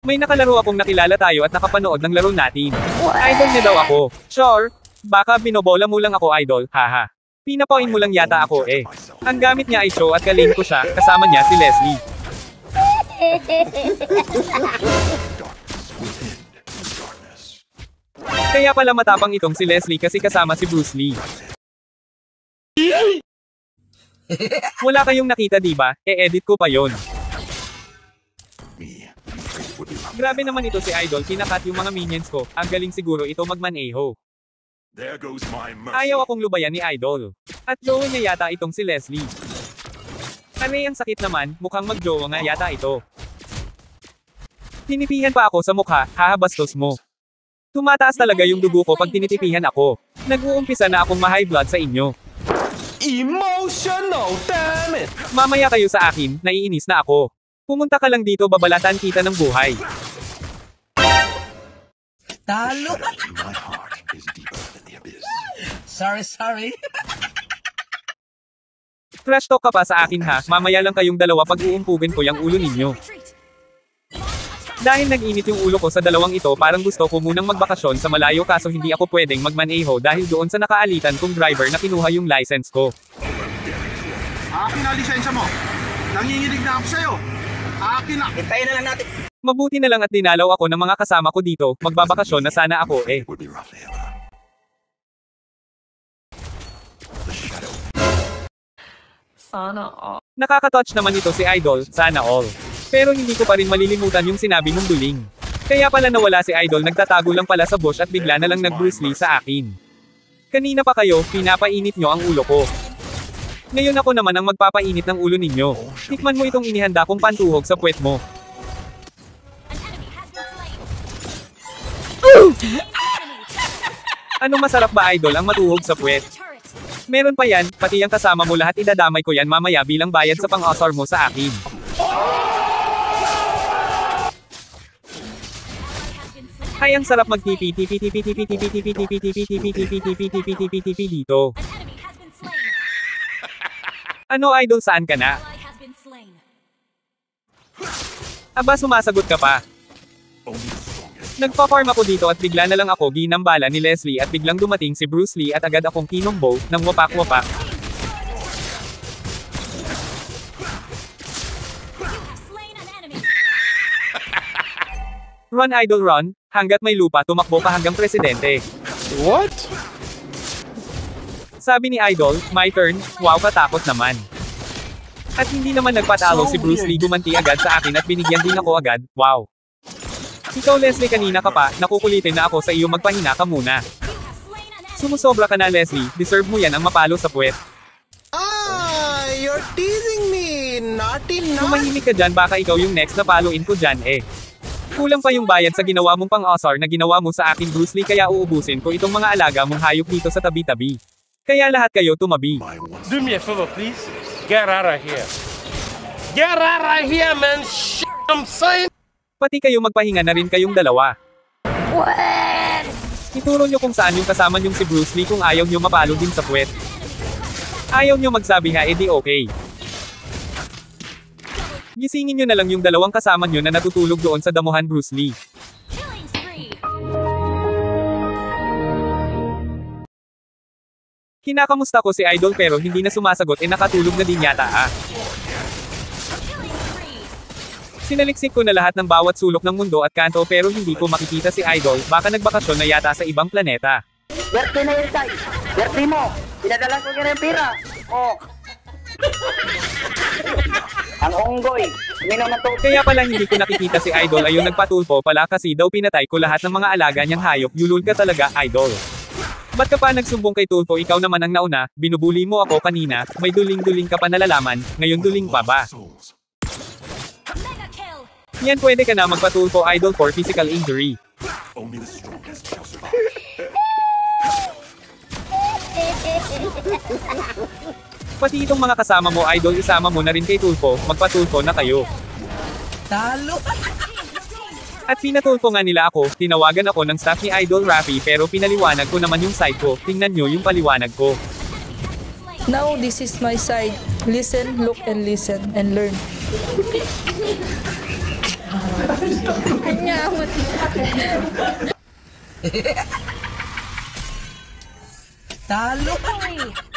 May nakalaro akong nakilala tayo at nakapanood ng laro natin. Idol niya daw ako. Sure. Baka binobola mo lang ako, idol, haha. Pinapoin mo lang yata ako eh. Ang gamit niya ay show at kalin ko siya, kasama niya si Leslie. Kaya pala matapang itong si Leslie kasi kasama si Bruce Lee. Wala kayong nakita diba? E-edit ko pa yon. Grabe naman ito si Idol, kinakat yung mga minions ko. Ang galing siguro ito magmaneho. Ayaw akong lubayan ni Idol. At jowa niya yata itong si Leslie. Aray, ang sakit naman, mukhang magjowa nga yata ito. Tinipihan pa ako sa mukha, hahabastos mo. Tumataas talaga yung dugo ko pag tinitipihan ako. Nag-uumpisa na akong ma-high blood sa inyo. Emotional, damn it! Mamaya kayo sa akin, naiinis na ako. Pumunta ka lang dito, babalatan kita ng buhay. Talo! Sorry. Trash talk ka pa sa akin ha, mamaya lang kayong dalawa pag uumpugin ko yung ulo ninyo. Dahil nag-init yung ulo ko sa dalawang ito, parang gusto ko munang magbakasyon sa malayo kaso hindi ako pwedeng magmaneho dahil doon sa nakaalitan kong driver na kinuha yung license ko. Akin na lisensya mo. Nanginginig na ako sa'yo. Akin na. Hintayin na lang natin. Mabuti na lang at dinalaw ako ng mga kasama ko dito, magbabakasyon na sana ako eh. Sana all. Nakaka-touch naman ito si Idol, sana all. Pero hindi ko pa rin malilimutan yung sinabi mong duling. Kaya pala nawala si Idol, nagtatago lang pala sa bush at bigla na lang nag-Bruce Lee sa akin. Kanina pa kayo, pinapainit nyo ang ulo ko. Ngayon ako naman ang magpapainit ng ulo ninyo. Tikman mo itong inihanda kong pantuhog sa puwet mo. Ano masarap ba, Idol, ang matuhog sa puwet? Meron pa yan, pati ang kasama mo lahat idadamay ko yan mamaya bilang bayad sa pang-asar mo sa akin. Ay, ang sarap mag-tipi-tipi-tipi-tipi-tipi-tipi-tipi-tipi-tipi-tipi-tipi-tipi-tipi-tipi-tipi dito. Ano, Idol, saan ka na? Aba, sumasagot ka pa. Nagpa-farm ako dito at bigla na lang ako ginambala ni Leslie at biglang dumating si Bruce Lee at agad akong kinombo ng wapak-wapak. Run, Idol, run. Hanggat may lupa, tumakbo ka hanggang presidente. What? Sabi ni Idol, my turn, wow, katakot naman. At hindi naman nagpatalo si Bruce Lee, gumanti agad sa akin at binigyan din ako agad, wow. Ikaw, Leslie, kanina ka pa, nakukulitin na ako sa iyo, magpahinga ka muna. Sumusobra ka na, Leslie, deserve mo yan ang mapalo sa puwet. Ah, you're teasing me! Naughty. Tumahimik ka dyan, baka ikaw yung next na paluin ko dyan eh. Kulang pa yung bayad sa ginawa mong pang-asar na ginawa mo sa akin, Bruce Lee, kaya uubusin ko itong mga alaga mong hayop dito sa tabi-tabi. Kaya lahat kayo tumabi. Do me a favor, please. Get out of here. Get out of here, man. Shit, I'm saying. Pati kayo magpahinga na rin kayong dalawa. Ituro nyo kung saan yung kasama nyong si Bruce Lee kung ayaw nyo mapalo din sa puwet. Ayaw nyo magsabi ha, edi okay. Gisingin nyo na lang yung dalawang kasama nyo na natutulog doon sa damuhan, Bruce Lee. Kinakamusta ko si Idol pero hindi na sumasagot, nakatulog na din yata ah. Sinaliksik ko na lahat ng bawat sulok ng mundo at kanto pero hindi ko makikita si Idol, baka nagbakasyon na yata sa ibang planeta. Birthday na yun, Tay. Birthday mo. Pinadala ko ka ng pera. Oh. Ang unggoy. Minom na to. Kaya pala hindi ko nakikita si Idol, ayun nagpatulpo pala kasi daw pinatay ko lahat ng mga alaga niyang hayop. Yulul ka talaga, Idol. Ba't ka pa nagsumbong kay Tulfo, ikaw naman ang nauna, binubuli mo ako kanina, may duling-duling ka pa nalalaman, ngayon duling pa ba? Yan, pwede ka na magpatulfo, Idol, for physical injury. Pati itong mga kasama mo, Idol, isama mo na rin kay Tulfo, magpatulfo na kayo. Talo! At pinatulfo nga nila ako, tinawagan ako ng staff ni Idol Raffy pero pinaliwanag ko naman yung side ko, tingnan nyo yung paliwanag ko. Now this is my side. Listen, look and listen and learn. Kanya, mati. Talo! Ay.